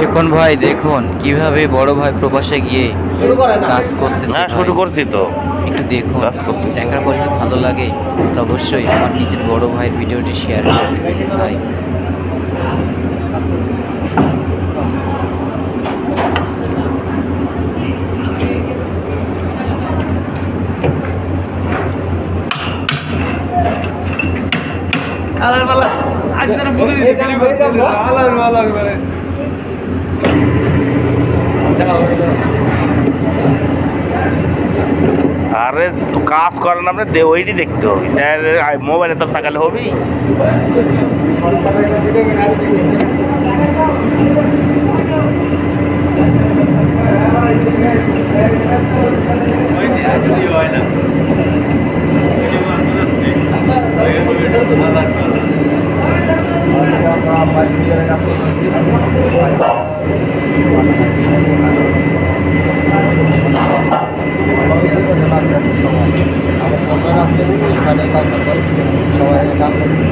রিপন ভাই দেখুন কিভাবে বড় ভাই প্রবাসে গিয়ে কাজ করতেছে হ্যাঁ, ভাই। শুরু করছি তো। একটু দেখুন, কাজ করতেছি। দেখার পর যদি ভালো লাগে তো অবশ্যই আমার নিজের বড় ভাইয়ের ভিডিওটি শেয়ার করে দেবেন ভাই। আরে কাজ করেন আপনি ওইটি দেখতে হবে, মোবাইলে তো তাকালে হবেই। সবাই কাম করতেছে।